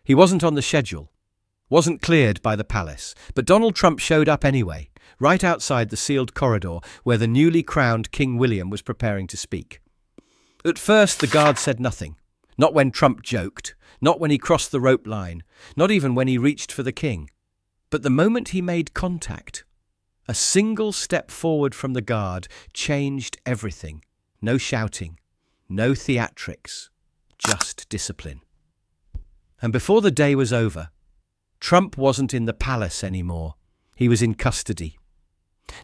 He wasn't on the schedule, wasn't cleared by the palace, but Donald Trump showed up anyway, right outside the sealed corridor where the newly crowned King William was preparing to speak. At first, the guard said nothing. Not when Trump joked, not when he crossed the rope line, not even when he reached for the king. But the moment he made contact, a single step forward from the guard changed everything. No shouting, no theatrics, just discipline. And before the day was over, Trump wasn't in the palace anymore. He was in custody.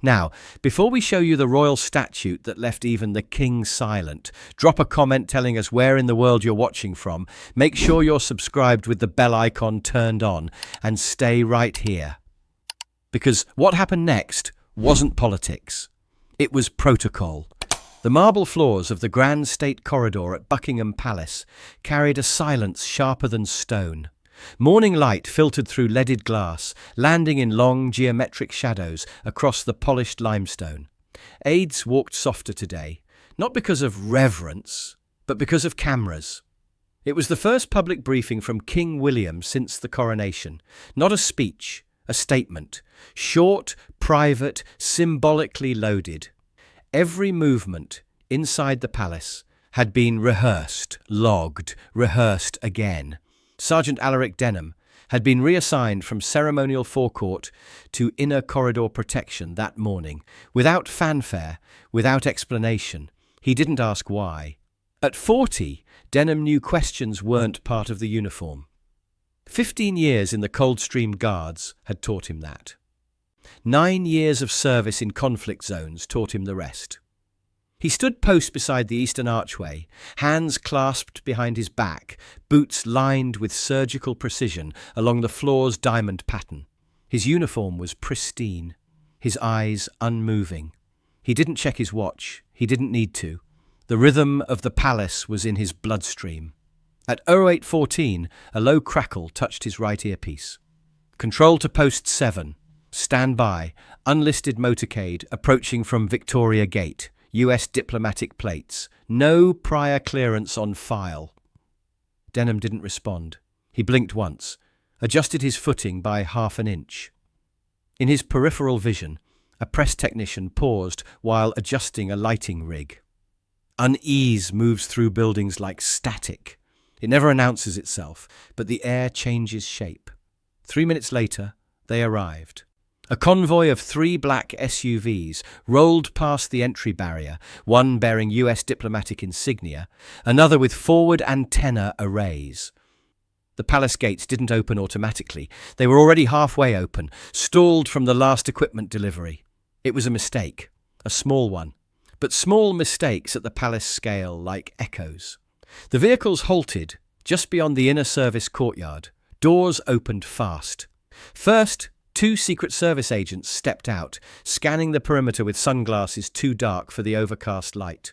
Now, before we show you the royal statute that left even the king silent, drop a comment telling us where in the world you're watching from, make sure you're subscribed with the bell icon turned on, and stay right here. Because what happened next wasn't politics. It was protocol. The marble floors of the grand state corridor at Buckingham Palace carried a silence sharper than stone. Morning light filtered through leaded glass, landing in long geometric shadows across the polished limestone. Aides walked softer today, not because of reverence, but because of cameras. It was the first public briefing from King William since the coronation. Not a speech, a statement. Short, private, symbolically loaded. Every movement inside the palace had been rehearsed, logged, rehearsed again. Sergeant Alaric Denham had been reassigned from ceremonial forecourt to inner corridor protection that morning, without fanfare, without explanation. He didn't ask why. At 40, Denham knew questions weren't part of the uniform. 15 years in the Coldstream Guards had taught him that. 9 years of service in conflict zones taught him the rest. He stood post beside the eastern archway, hands clasped behind his back, boots lined with surgical precision along the floor's diamond pattern. His uniform was pristine, his eyes unmoving. He didn't check his watch. He didn't need to. The rhythm of the palace was in his bloodstream. At 08:14, a low crackle touched his right earpiece. Control to post 7. Stand by. Unlisted motorcade approaching from Victoria Gate. US diplomatic plates. No prior clearance on file. Denham didn't respond. He blinked once, adjusted his footing by half an inch. In his peripheral vision, a press technician paused while adjusting a lighting rig. Unease moves through buildings like static. It never announces itself, but the air changes shape. 3 minutes later, they arrived. A convoy of 3 black SUVs rolled past the entry barrier, one bearing US diplomatic insignia, another with forward antenna arrays. The palace gates didn't open automatically. They were already halfway open, stalled from the last equipment delivery. It was a mistake, a small one, but small mistakes at the palace scale like echoes. The vehicles halted just beyond the inner service courtyard. Doors opened fast. First, 2 Secret Service agents stepped out, scanning the perimeter with sunglasses too dark for the overcast light.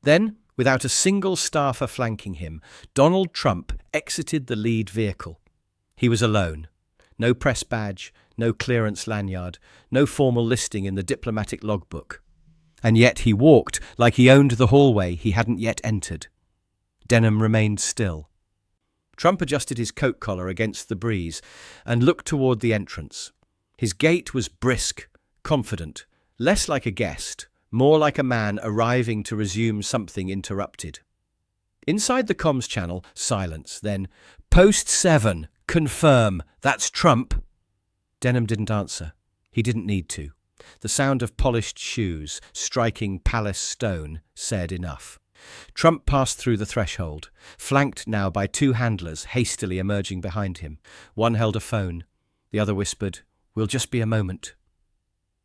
Then, without a single staffer flanking him, Donald Trump exited the lead vehicle. He was alone. No press badge, no clearance lanyard, no formal listing in the diplomatic logbook. And yet he walked like he owned the hallway he hadn't yet entered. Denham remained still. Trump adjusted his coat collar against the breeze and looked toward the entrance. His gait was brisk, confident, less like a guest, more like a man arriving to resume something interrupted. Inside the comms channel, silence, then, "Post 7, confirm, that's Trump." Denham didn't answer. He didn't need to. The sound of polished shoes striking palace stone said enough. Trump passed through the threshold, flanked now by 2 handlers hastily emerging behind him. One held a phone. The other whispered, "We'll just be a moment."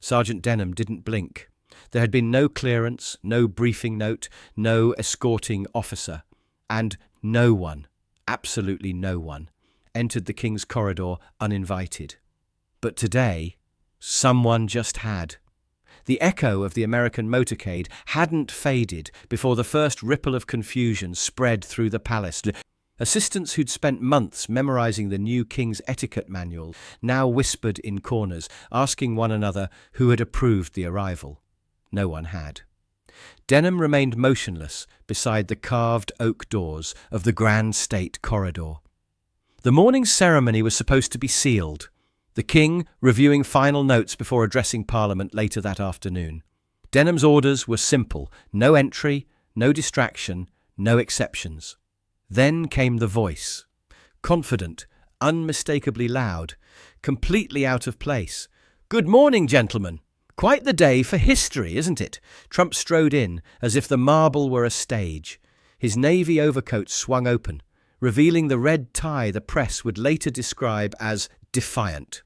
Sergeant Denham didn't blink. There had been no clearance, no briefing note, no escorting officer. And no one, absolutely no one, entered the King's corridor uninvited. But today, someone just had. The echo of the American motorcade hadn't faded before the first ripple of confusion spread through the palace. Assistants who'd spent months memorizing the new King's etiquette manual now whispered in corners, asking one another who had approved the arrival. No one had. Denham remained motionless beside the carved oak doors of the Grand State corridor. The morning's ceremony was supposed to be sealed, the King reviewing final notes before addressing Parliament later that afternoon. Denham's orders were simple: no entry, no distraction, no exceptions. Then came the voice. Confident, unmistakably loud, completely out of place. "Good morning, gentlemen. Quite the day for history, isn't it?" Trump strode in, as if the marble were a stage. His navy overcoat swung open, revealing the red tie the press would later describe as defiant.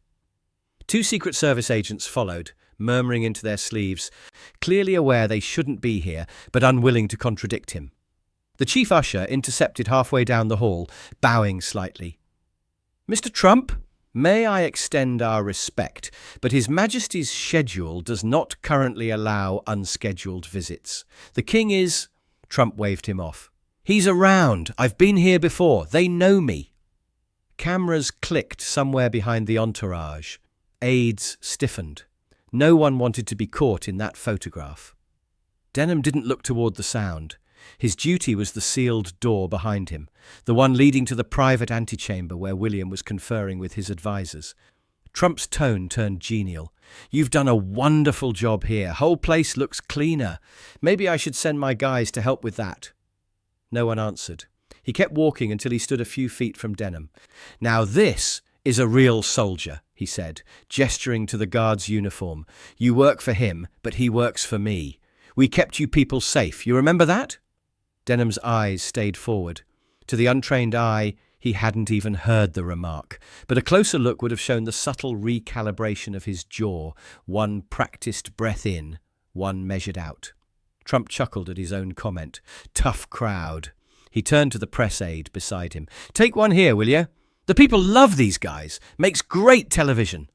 Two Secret Service agents followed, murmuring into their sleeves, clearly aware they shouldn't be here, but unwilling to contradict him. The chief usher intercepted halfway down the hall, bowing slightly. "Mr. Trump, may I extend our respect, but His Majesty's schedule does not currently allow unscheduled visits. The King is—" Trump waved him off. "He's around. I've been here before. They know me." Cameras clicked somewhere behind the entourage. Aides stiffened. No one wanted to be caught in that photograph. Denham didn't look toward the sound. His duty was the sealed door behind him, the one leading to the private antechamber where William was conferring with his advisers. Trump's tone turned genial. "You've done a wonderful job here. Whole place looks cleaner. Maybe I should send my guys to help with that." No one answered. He kept walking until he stood a few feet from Denham. "Now this is a real soldier," he said, gesturing to the guard's uniform. "You work for him, but he works for me. We kept you people safe. You remember that?" Denham's eyes stayed forward. To the untrained eye, he hadn't even heard the remark, but a closer look would have shown the subtle recalibration of his jaw, one practiced breath in, one measured out. Trump chuckled at his own comment. Tough crowd. He turned to the press aide beside him. "Take one here, will you? The people love these guys. Makes great television."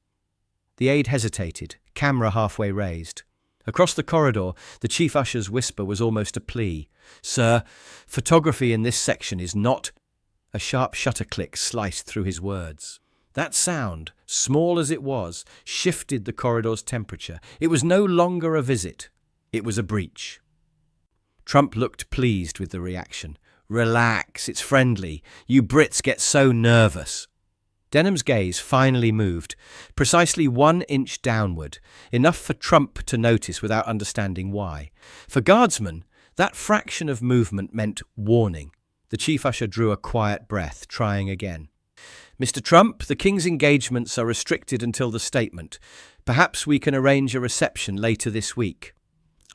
The aide hesitated, camera halfway raised. Across the corridor, the chief usher's whisper was almost a plea. "Sir, photography in this section is not—" A sharp shutter click sliced through his words. That sound, small as it was, shifted the corridor's temperature. It was no longer a visit. It was a breach. Trump looked pleased with the reaction. "Relax, it's friendly. You Brits get so nervous." Denham's gaze finally moved, precisely 1 inch downward, enough for Trump to notice without understanding why. For guardsmen, that fraction of movement meant warning. The chief usher drew a quiet breath, trying again. "Mr. Trump, the King's engagements are restricted until the statement. Perhaps we can arrange a reception later this week."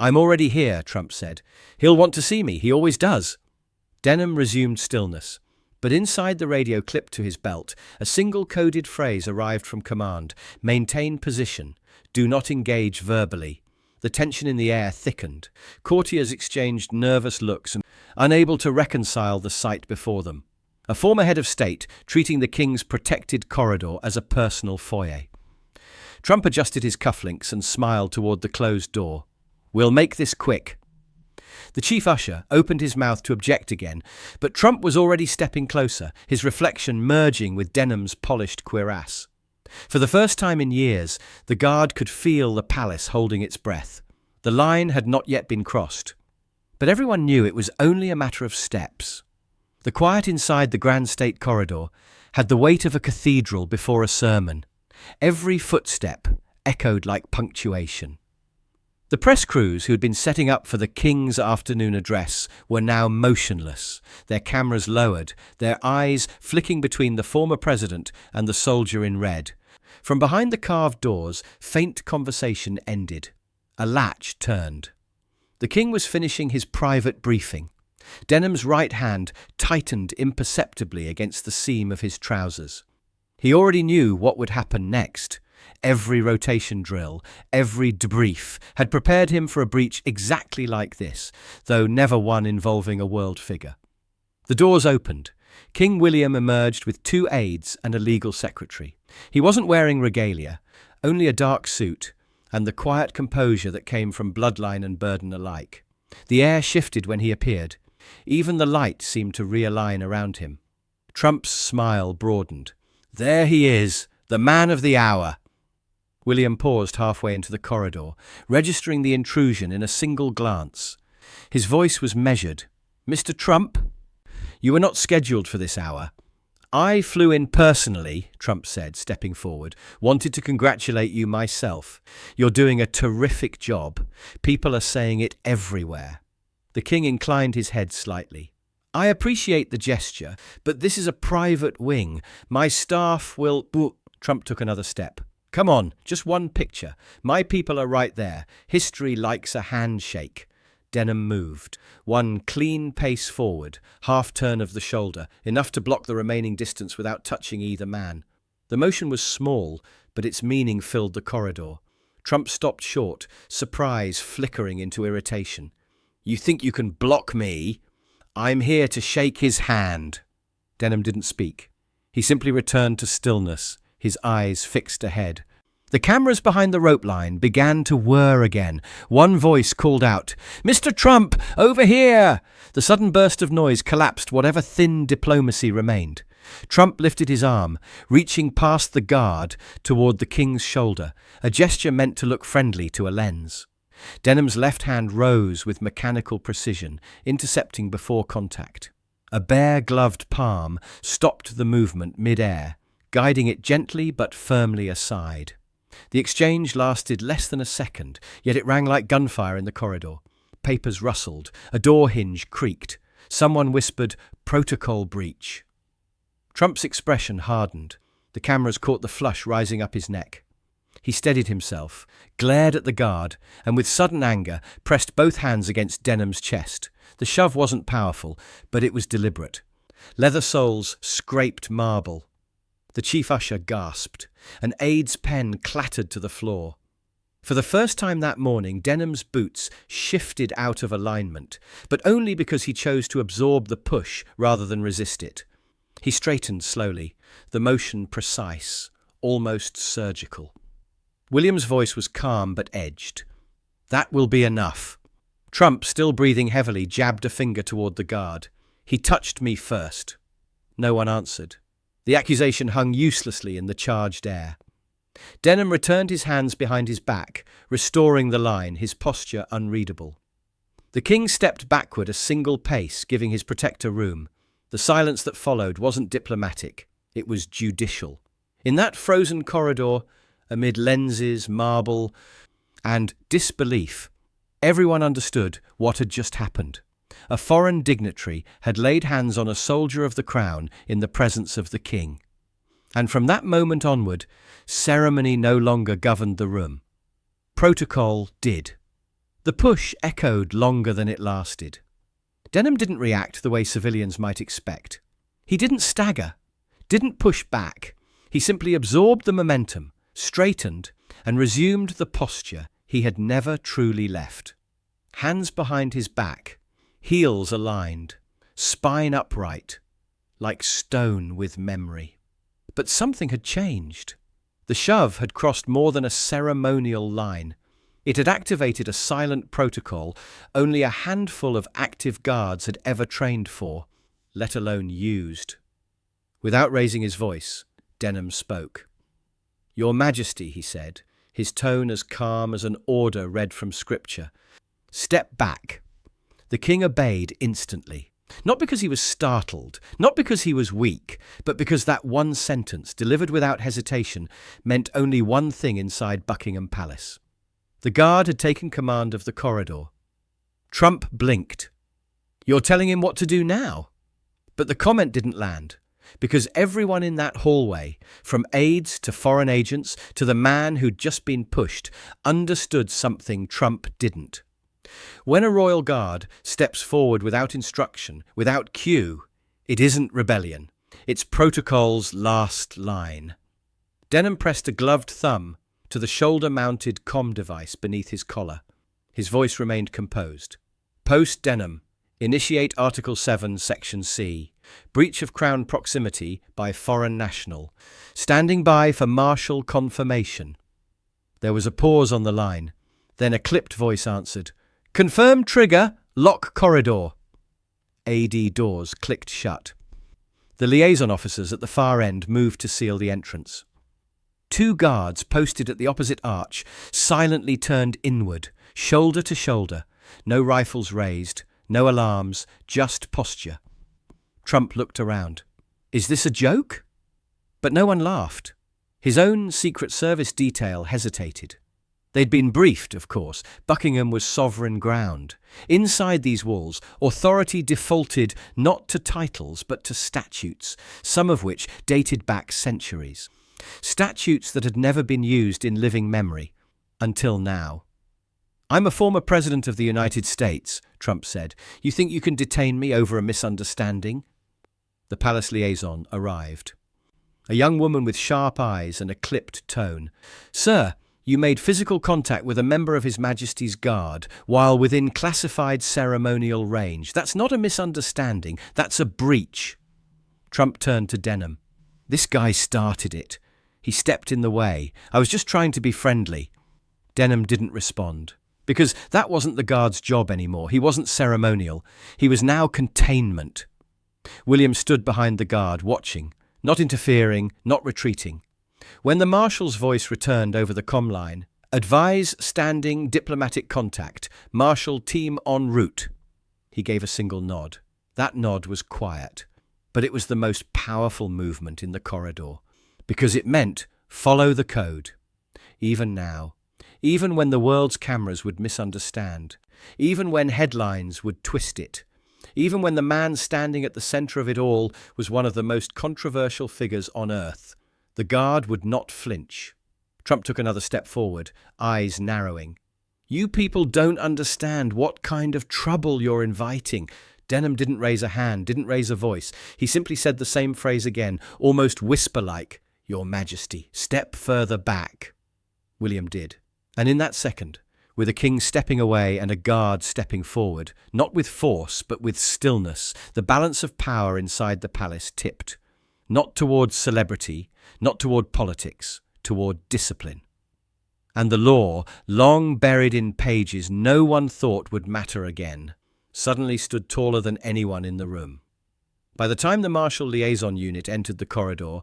"I'm already here," Trump said. "He'll want to see me. He always does." Denham resumed stillness. But inside the radio clipped to his belt, a single coded phrase arrived from command. "Maintain position. Do not engage verbally." The tension in the air thickened. Courtiers exchanged nervous looks, unable to reconcile the sight before them. A former head of state treating the King's protected corridor as a personal foyer. Trump adjusted his cufflinks and smiled toward the closed door. "We'll make this quick." The chief usher opened his mouth to object again, but Trump was already stepping closer, his reflection merging with Denham's polished cuirass. For the first time in years, the guard could feel the palace holding its breath. The line had not yet been crossed. But everyone knew it was only a matter of steps. The quiet inside the grand state corridor had the weight of a cathedral before a sermon. Every footstep echoed like punctuation. The press crews who had been setting up for the King's afternoon address were now motionless, their cameras lowered, their eyes flicking between the former president and the soldier in red. From behind the carved doors, faint conversation ended. A latch turned. The King was finishing his private briefing. Denham's right hand tightened imperceptibly against the seam of his trousers. He already knew what would happen next. Every rotation drill, every debrief had prepared him for a breach exactly like this, though never one involving a world figure. The doors opened. King William emerged with 2 aides and a legal secretary. He wasn't wearing regalia, only a dark suit, and the quiet composure that came from bloodline and burden alike. The air shifted when he appeared. Even the light seemed to realign around him. Trump's smile broadened. "There he is, the man of the hour." William paused halfway into the corridor, registering the intrusion in a single glance. His voice was measured. "Mr. Trump, you were not scheduled for this hour. I flew in personally, Trump said, stepping forward. Wanted to congratulate you myself. You're doing a terrific job. People are saying it everywhere. The king inclined his head slightly. I appreciate the gesture, but this is a private wing. My staff will... Trump took another step. Come on, just one picture. My people are right there. History likes a handshake. Denham moved. One clean pace forward, half turn of the shoulder, enough to block the remaining distance without touching either man. The motion was small, but its meaning filled the corridor. Trump stopped short, surprise flickering into irritation. You think you can block me? I'm here to shake his hand. Denham didn't speak. He simply returned to stillness, his eyes fixed ahead. The cameras behind the rope line began to whir again. One voice called out, "Mr. Trump, over here!" The sudden burst of noise collapsed whatever thin diplomacy remained. Trump lifted his arm, reaching past the guard toward the king's shoulder, a gesture meant to look friendly to a lens. Denham's left hand rose with mechanical precision, intercepting before contact. A bare-gloved palm stopped the movement mid-air, guiding it gently but firmly aside. The exchange lasted less than a second, yet it rang like gunfire in the corridor. Papers rustled, a door hinge creaked. Someone whispered, "Protocol breach." Trump's expression hardened. The cameras caught the flush rising up his neck. He steadied himself, glared at the guard, and with sudden anger pressed both hands against Denham's chest. The shove wasn't powerful, but it was deliberate. Leather soles scraped marble. The chief usher gasped. An aide's pen clattered to the floor. For the first time that morning, Denham's boots shifted out of alignment, but only because he chose to absorb the push rather than resist it. He straightened slowly, the motion precise, almost surgical. William's voice was calm but edged. "That will be enough." Trump, still breathing heavily, jabbed a finger toward the guard. "He touched me first." No one answered. The accusation hung uselessly in the charged air. Denham returned his hands behind his back, restoring the line, his posture unreadable. The king stepped backward a single pace, giving his protector room. The silence that followed wasn't diplomatic, it was judicial. In that frozen corridor, amid lenses, marble, and disbelief, everyone understood what had just happened. A foreign dignitary had laid hands on a soldier of the crown in the presence of the king. And from that moment onward, ceremony no longer governed the room. Protocol did. The push echoed longer than it lasted. Denham didn't react the way civilians might expect. He didn't stagger, didn't push back. He simply absorbed the momentum, straightened, and resumed the posture he had never truly left. Hands behind his back, heels aligned, spine upright, like stone with memory. But something had changed. The shove had crossed more than a ceremonial line. It had activated a silent protocol only a handful of active guards had ever trained for, let alone used. Without raising his voice, Denham spoke. "Your Majesty," he said, his tone as calm as an order read from Scripture. "Step back." The king obeyed instantly. Not because he was startled, not because he was weak, but because that one sentence, delivered without hesitation, meant only one thing inside Buckingham Palace. The guard had taken command of the corridor. Trump blinked. "You're telling him what to do now?" But the comment didn't land, because everyone in that hallway, from aides to foreign agents to the man who'd just been pushed, understood something Trump didn't. When a royal guard steps forward without instruction, without cue, it isn't rebellion. It's protocol's last line. Denham pressed a gloved thumb to the shoulder-mounted comm device beneath his collar. His voice remained composed. "Post Denham. Initiate Article 7, Section C. Breach of Crown proximity by foreign national. Standing by for martial confirmation." There was a pause on the line. Then a clipped voice answered, "Confirm trigger, lock corridor." AD doors clicked shut. The liaison officers at the far end moved to seal the entrance. Two guards posted at the opposite arch silently turned inward, shoulder to shoulder. No rifles raised, no alarms, just posture. Trump looked around. Is this a joke? But no one laughed. His own Secret Service detail hesitated. They'd been briefed, of course. Buckingham was sovereign ground. Inside these walls, authority defaulted not to titles but to statutes, some of which dated back centuries. Statutes that had never been used in living memory, until now. "I'm a former president of the United States," Trump said. "You think you can detain me over a misunderstanding?" The palace liaison arrived. A young woman with sharp eyes and a clipped tone. "Sir, you made physical contact with a member of His Majesty's Guard while within classified ceremonial range. That's not a misunderstanding, that's a breach." Trump turned to Denham. "This guy started it. He stepped in the way. I was just trying to be friendly." Denham didn't respond, because that wasn't the guard's job anymore. He wasn't ceremonial. He was now containment. William stood behind the guard, watching, not interfering, not retreating. When the marshal's voice returned over the comm line, "Advise standing diplomatic contact. Marshal team en route." He gave a single nod. That nod was quiet, but it was the most powerful movement in the corridor, because it meant follow the code. Even now, even when the world's cameras would misunderstand, even when headlines would twist it, even when the man standing at the centre of it all was one of the most controversial figures on earth, the guard would not flinch. Trump took another step forward, eyes narrowing. "You people don't understand what kind of trouble you're inviting." Denham didn't raise a hand, didn't raise a voice. He simply said the same phrase again, almost whisper-like, "Your Majesty, step further back." William did. And in that second, with a king stepping away and a guard stepping forward, not with force but with stillness, the balance of power inside the palace tipped. Not towards celebrity, not toward politics, toward discipline. And the law, long buried in pages no one thought would matter again, suddenly stood taller than anyone in the room. By the time the Marshal Liaison Unit entered the corridor,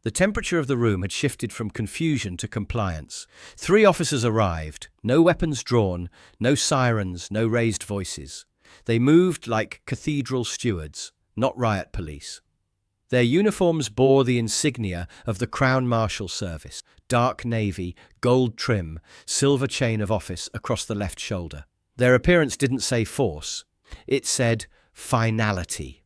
the temperature of the room had shifted from confusion to compliance. 3 officers arrived, no weapons drawn, no sirens, no raised voices. They moved like cathedral stewards, not riot police. Their uniforms bore the insignia of the Crown Marshal Service, dark navy, gold trim, silver chain of office across the left shoulder. Their appearance didn't say force, it said finality.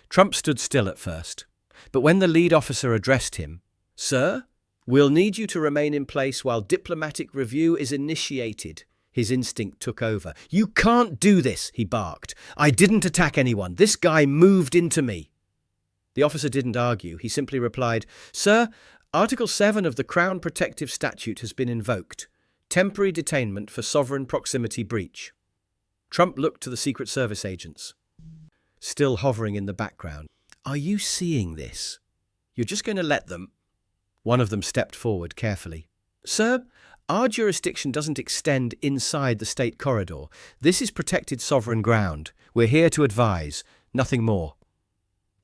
Trump stood still at first. But when the lead officer addressed him, "Sir, we'll need you to remain in place while diplomatic review is initiated," his instinct took over. "You can't do this," he barked. "I didn't attack anyone. This guy moved into me." The officer didn't argue. He simply replied, "Sir, Article 7 of the Crown Protective Statute has been invoked. Temporary detainment for sovereign proximity breach." Trump looked to the Secret Service agents, still hovering in the background. "Are you seeing this? You're just going to let them?" One of them stepped forward carefully. "Sir, our jurisdiction doesn't extend inside the state corridor. This is protected sovereign ground. We're here to advise, nothing more."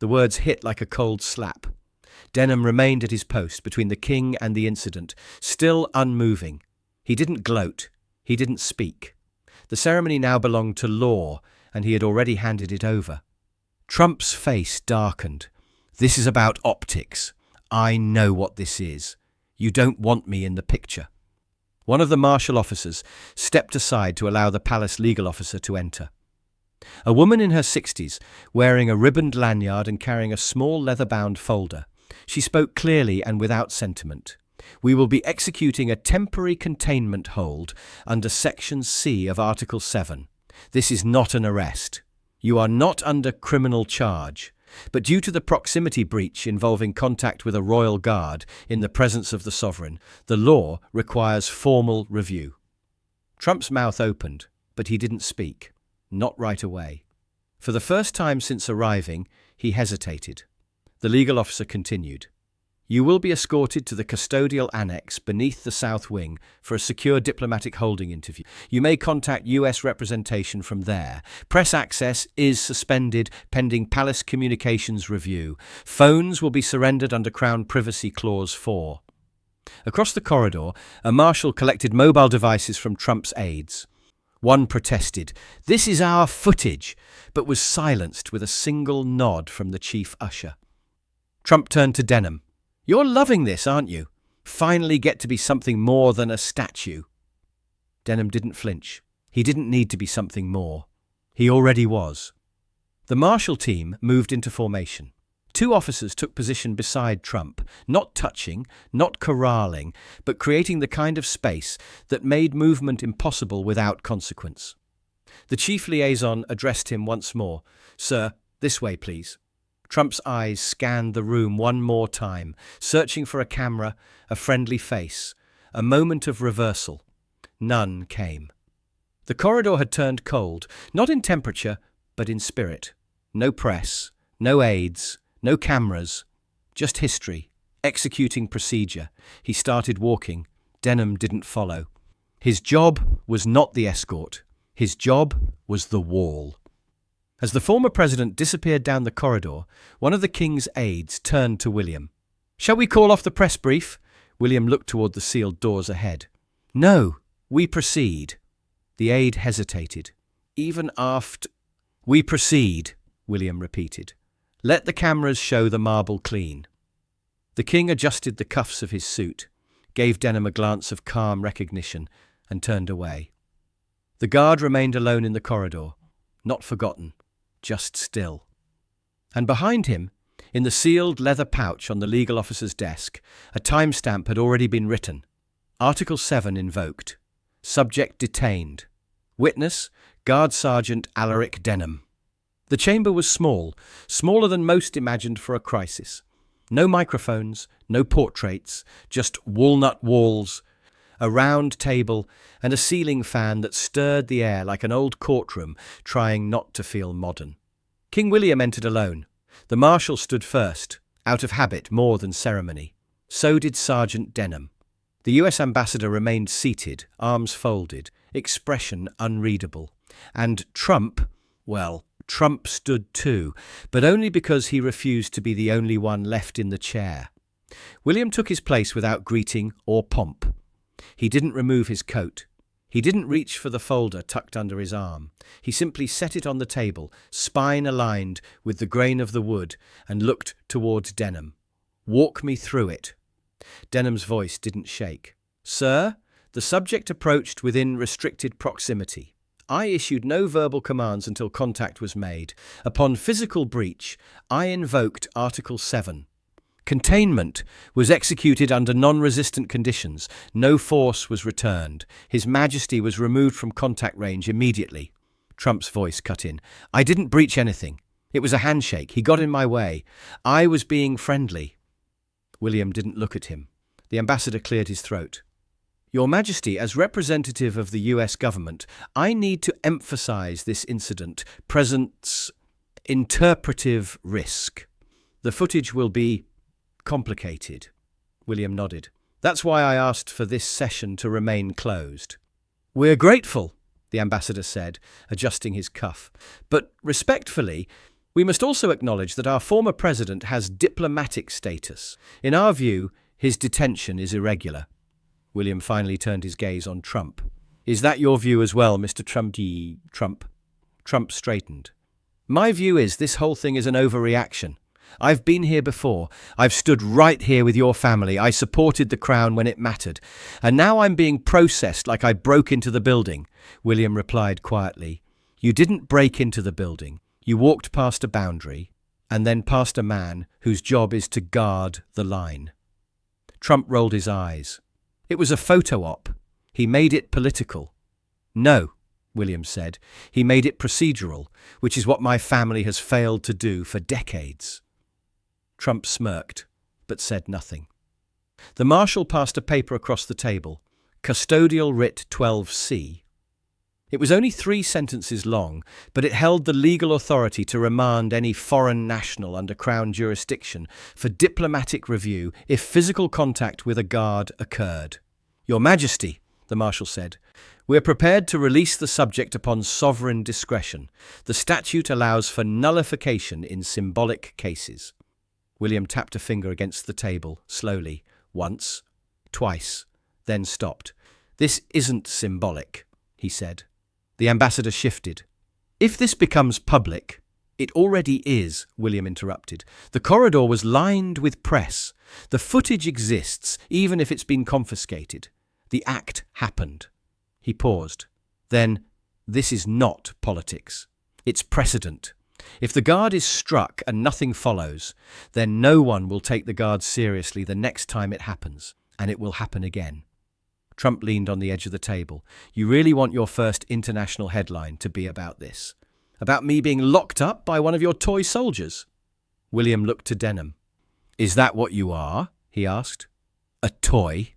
The words hit like a cold slap. Denham remained at his post between the king and the incident, still unmoving. He didn't gloat. He didn't speak. The ceremony now belonged to law, and he had already handed it over. Trump's face darkened. "This is about optics. I know what this is. You don't want me in the picture." One of the marshal officers stepped aside to allow the palace legal officer to enter. A woman in her 60s, wearing a ribboned lanyard and carrying a small leather-bound folder. She spoke clearly and without sentiment. "We will be executing a temporary containment hold under Section C of Article 7. This is not an arrest. You are not under criminal charge, but due to the proximity breach involving contact with a royal guard in the presence of the sovereign, the law requires formal review." Trump's mouth opened, but he didn't speak. Not right away. For the first time since arriving, he hesitated. The legal officer continued. "You will be escorted to the custodial annex beneath the south wing for a secure diplomatic holding interview. You may contact US representation from there. Press access is suspended pending Palace Communications review. Phones will be surrendered under Crown Privacy Clause 4. Across the corridor, a marshal collected mobile devices from Trump's aides. One protested, "This is our footage," but was silenced with a single nod from the chief usher. Trump turned to Denham. "You're loving this, aren't you? Finally get to be something more than a statue." Denham didn't flinch. He didn't need to be something more. He already was. The marshal team moved into formation. 2 officers took position beside Trump, not touching, not corralling, but creating the kind of space that made movement impossible without consequence. The chief liaison addressed him once more. "Sir, this way, please." Trump's eyes scanned the room one more time, searching for a camera, a friendly face, a moment of reversal. None came. The corridor had turned cold, not in temperature, but in spirit. No press, no aides, no cameras, just history, executing procedure. He started walking. Denham didn't follow. His job was not the escort. His job was the wall. As the former president disappeared down the corridor, one of the king's aides turned to William. "Shall we call off the press brief?" William looked toward the sealed doors ahead. "No, we proceed." The aide hesitated. "Even after—" "We proceed," William repeated. "Let the cameras show the marble clean." The king adjusted the cuffs of his suit, gave Denham a glance of calm recognition, and turned away. The guard remained alone in the corridor, not forgotten, just still. And behind him, in the sealed leather pouch on the legal officer's desk, a timestamp had already been written. Article 7 invoked. Subject detained. Witness, Guard Sergeant Alaric Denham. The chamber was small, smaller than most imagined for a crisis. No microphones, no portraits, just walnut walls, a round table, and a ceiling fan that stirred the air like an old courtroom trying not to feel modern. King William entered alone. The marshal stood first, out of habit more than ceremony. So did Sergeant Denham. The US ambassador remained seated, arms folded, expression unreadable. And Trump, well, Trump stood too, but only because he refused to be the only one left in the chair. William took his place without greeting or pomp. He didn't remove his coat. He didn't reach for the folder tucked under his arm. He simply set it on the table, spine aligned with the grain of the wood, and looked towards Denham. "Walk me through it." Denham's voice didn't shake. "Sir, the subject approached within restricted proximity. I issued no verbal commands until contact was made. Upon physical breach, I invoked Article 7. Containment was executed under non-resistant conditions. No force was returned. His Majesty was removed from contact range immediately." Trump's voice cut in. "I didn't breach anything. It was a handshake. He got in my way. I was being friendly." William didn't look at him. The ambassador cleared his throat. "Your Majesty, as representative of the US government, I need to emphasize this incident presents interpretive risk. The footage will be complicated." William nodded. "That's why I asked for this session to remain closed." "We're grateful," the ambassador said, adjusting his cuff. "But respectfully, we must also acknowledge that our former president has diplomatic status. In our view, his detention is irregular." William finally turned his gaze on Trump. "Is that your view as well, Mr. Trump?" Trump straightened. "My view is this whole thing is an overreaction. I've been here before. I've stood right here with your family. I supported the crown when it mattered. And now I'm being processed like I broke into the building." William replied quietly. "You didn't break into the building. You walked past a boundary, and then past a man whose job is to guard the line." Trump rolled his eyes. "It was a photo op. He made it political." "No," William said. "He made it procedural, which is what my family has failed to do for decades." Trump smirked, but said nothing. The marshal passed a paper across the table, Custodial Writ 12C. It was only 3 sentences long, but it held the legal authority to remand any foreign national under Crown jurisdiction for diplomatic review if physical contact with a guard occurred. "Your Majesty," the marshal said, "we are prepared to release the subject upon sovereign discretion. The statute allows for nullification in symbolic cases." William tapped a finger against the table, slowly, once, twice, then stopped. "This isn't symbolic," he said. The ambassador shifted. "If this becomes public," It already is, William interrupted. The corridor was lined with press. The footage exists, even if it's been confiscated. The act happened. He paused. Then, this is not politics. It's precedent. If the guard is struck and nothing follows, then no one will take the guard seriously the next time it happens, and it will happen again. Trump leaned on the edge of the table. You really want your first international headline to be about this? About me being locked up by one of your toy soldiers? William looked to Denham. Is that what you are? He asked. A toy?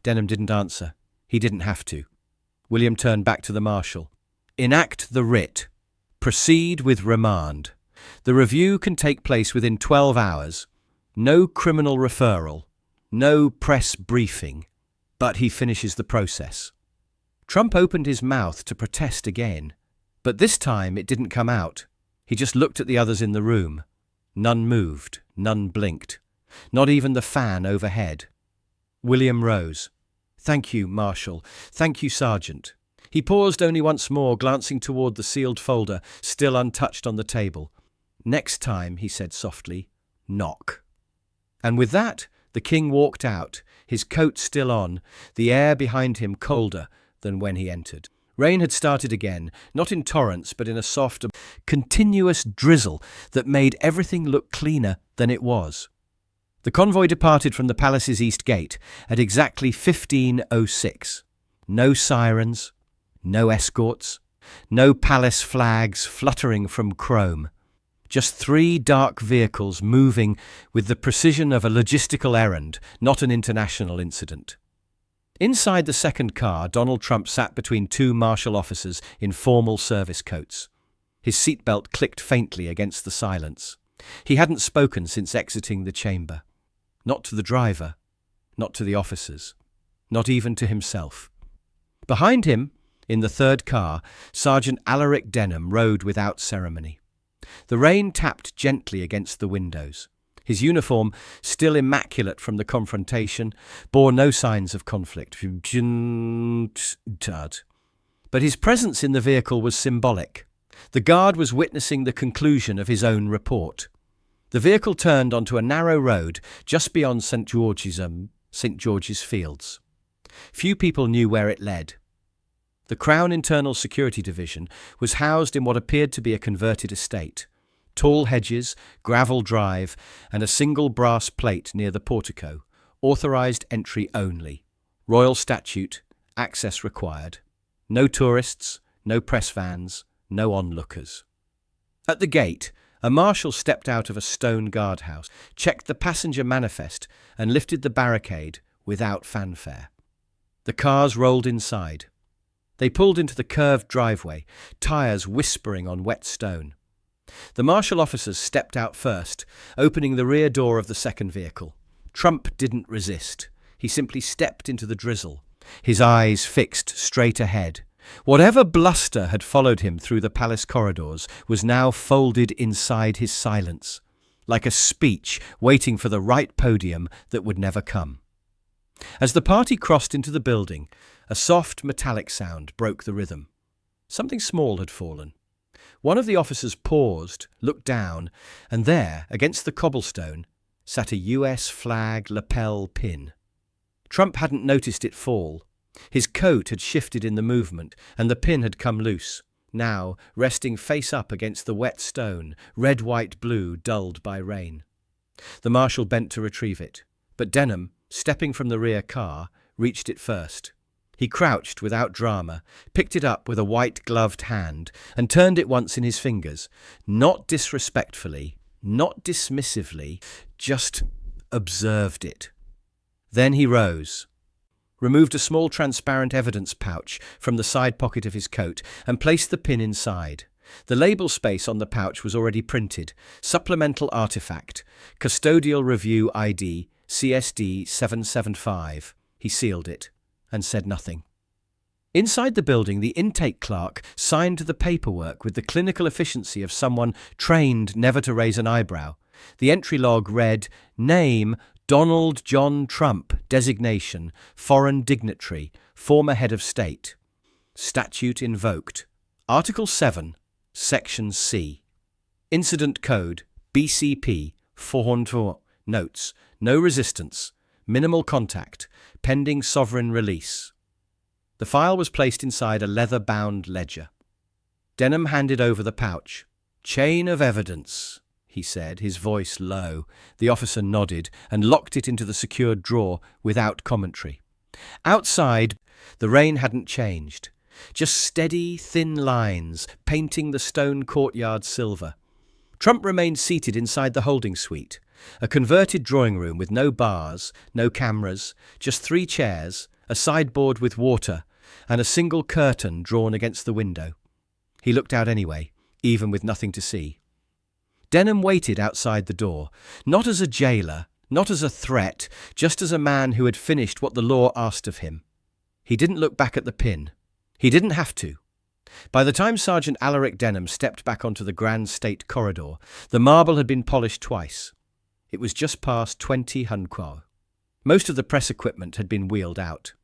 Denham didn't answer. He didn't have to. William turned back to the marshal. Enact the writ. Proceed with remand. The review can take place within 12 hours. No criminal referral. No press briefing. But he finishes the process. Trump opened his mouth to protest again. But this time it didn't come out. He just looked at the others in the room. None moved, none blinked. Not even the fan overhead. William rose. Thank you, Marshal. Thank you, Sergeant. He paused only once more, glancing toward the sealed folder, still untouched on the table. Next time, he said softly, knock. And with that, the king walked out, his coat still on, the air behind him colder than when he entered. Rain had started again, not in torrents, but in a soft, continuous drizzle that made everything look cleaner than it was. The convoy departed from the palace's east gate at exactly 15:06. No sirens, no escorts, no palace flags fluttering from chrome. Just 3 dark vehicles moving with the precision of a logistical errand, not an international incident. Inside the second car, Donald Trump sat between 2 martial officers in formal service coats. His seatbelt clicked faintly against the silence. He hadn't spoken since exiting the chamber. Not to the driver, not to the officers, not even to himself. Behind him, in the third car, Sergeant Alaric Denham rode without ceremony. The rain tapped gently against the windows. His uniform, still immaculate from the confrontation, bore no signs of conflict. But his presence in the vehicle was symbolic. The guard was witnessing the conclusion of his own report. The vehicle turned onto a narrow road just beyond St. George's Fields. Few people knew where it led. The Crown Internal Security Division was housed in what appeared to be a converted estate. Tall hedges, gravel drive, and a single brass plate near the portico. Authorised entry only. Royal statute, access required. No tourists, no press vans, no onlookers. At the gate, a marshal stepped out of a stone guardhouse, checked the passenger manifest, and lifted the barricade without fanfare. The cars rolled inside. They pulled into the curved driveway, tyres whispering on wet stone. The marshal officers stepped out first, opening the rear door of the second vehicle. Trump didn't resist. He simply stepped into the drizzle, his eyes fixed straight ahead. Whatever bluster had followed him through the palace corridors was now folded inside his silence, like a speech waiting for the right podium that would never come. As the party crossed into the building, a soft metallic sound broke the rhythm. Something small had fallen. One of the officers paused, looked down, and there, against the cobblestone, sat a US flag lapel pin. Trump hadn't noticed it fall. His coat had shifted in the movement, and the pin had come loose, now resting face up against the wet stone, red, white, blue, dulled by rain. The marshal bent to retrieve it, but Denham, stepping from the rear car, reached it first. He crouched without drama, picked it up with a white-gloved hand, and turned it once in his fingers, not disrespectfully, not dismissively, just observed it. Then he rose, removed a small transparent evidence pouch from the side pocket of his coat, and placed the pin inside. The label space on the pouch was already printed. Supplemental artifact, Custodial Review ID, CSD 775. He sealed it and said nothing. Inside the building, the intake clerk signed the paperwork with the clinical efficiency of someone trained never to raise an eyebrow. The entry log read, Name, Donald John Trump, Designation, Foreign Dignitary, Former Head of State. Statute invoked. Article 7, Section C. Incident Code, BCP, 400 notes, no resistance, minimal contact, pending sovereign release. The file was placed inside a leather-bound ledger. Denham handed over the pouch. "Chain of evidence," he said, his voice low. The officer nodded and locked it into the secured drawer without commentary. Outside, the rain hadn't changed. Just steady, thin lines painting the stone courtyard silver. Trump remained seated inside the holding suite, a converted drawing room with no bars, no cameras, just 3 chairs, a sideboard with water, and a single curtain drawn against the window. He looked out anyway, even with nothing to see. Denham waited outside the door, not as a jailer, not as a threat, just as a man who had finished what the law asked of him. He didn't look back at the pin. He didn't have to. By the time Sergeant Alaric Denham stepped back onto the Grand State corridor, the marble had been polished twice. It was just past 20 Hunquo. Most of the press equipment had been wheeled out.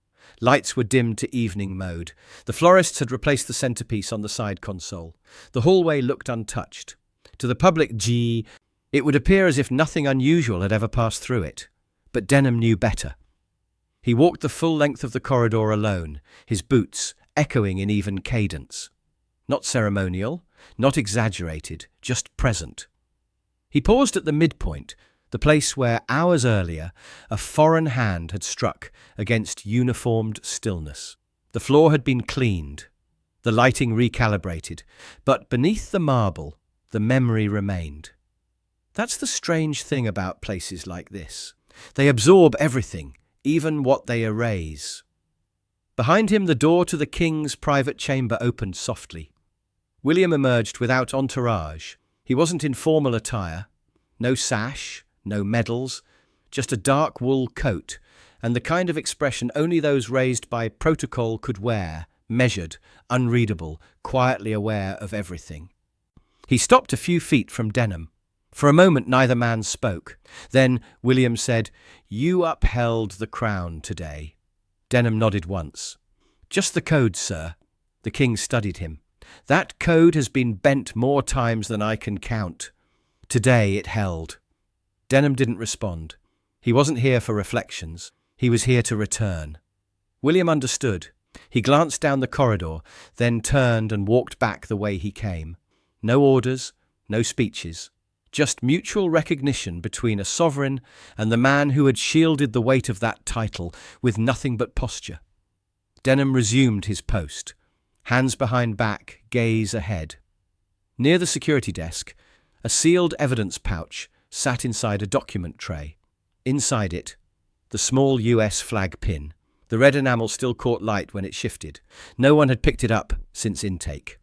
Lights were dimmed to evening mode. The florists had replaced the centerpiece on the side console. The hallway looked untouched. To the public it would appear as if nothing unusual had ever passed through it. But Denham knew better. He walked the full length of the corridor alone, his boots echoing in even cadence. Not ceremonial, not exaggerated, just present. He paused at the midpoint, the place where, hours earlier, a foreign hand had struck against uniformed stillness. The floor had been cleaned, the lighting recalibrated, but beneath the marble, the memory remained. That's the strange thing about places like this. They absorb everything, even what they erase. Behind him, the door to the king's private chamber opened softly. William emerged without entourage. He wasn't in formal attire. No sash, no medals, just a dark wool coat, and the kind of expression only those raised by protocol could wear, measured, unreadable, quietly aware of everything. He stopped a few feet from Denham. For a moment neither man spoke. Then William said, "You upheld the crown today." Denham nodded once. "Just the code, sir." The king studied him. "That code has been bent more times than I can count. Today it held." Denham didn't respond. He wasn't here for reflections. He was here to return. William understood. He glanced down the corridor, then turned and walked back the way he came. No orders, no speeches. Just mutual recognition between a sovereign and the man who had shielded the weight of that title with nothing but posture. Denham resumed his post. Hands behind back, gaze ahead. Near the security desk, a sealed evidence pouch sat inside a document tray. Inside it, the small US flag pin. The red enamel still caught light when it shifted. No one had picked it up since intake.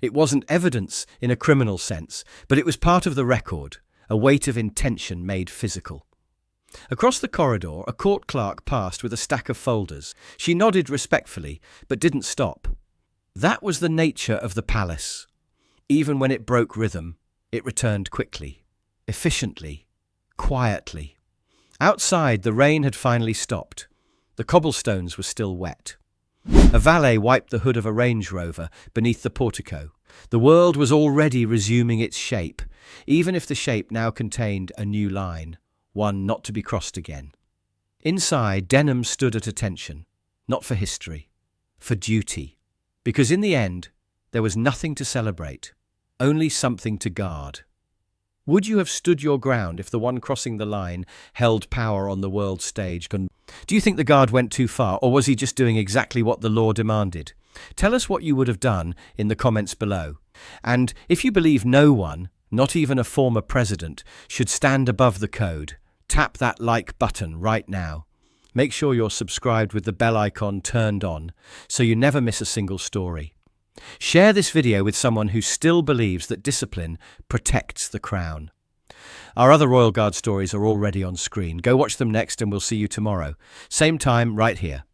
It wasn't evidence in a criminal sense, but it was part of the record, a weight of intention made physical. Across the corridor, a court clerk passed with a stack of folders. She nodded respectfully, but didn't stop. That was the nature of the palace. Even when it broke rhythm, it returned quickly, efficiently, quietly. Outside, the rain had finally stopped. The cobblestones were still wet. A valet wiped the hood of a Range Rover beneath the portico. The world was already resuming its shape, even if the shape now contained a new line, one not to be crossed again. Inside, Denham stood at attention, not for history, for duty. Because in the end, there was nothing to celebrate, only something to guard. Would you have stood your ground if the one crossing the line held power on the world stage? Do you think the guard went too far, or was he just doing exactly what the law demanded? Tell us what you would have done in the comments below. And if you believe no one, not even a former president, should stand above the code, tap that like button right now. Make sure you're subscribed with the bell icon turned on so you never miss a single story. Share this video with someone who still believes that discipline protects the crown. Our other Royal Guard stories are already on screen. Go watch them next and we'll see you tomorrow. Same time, right here.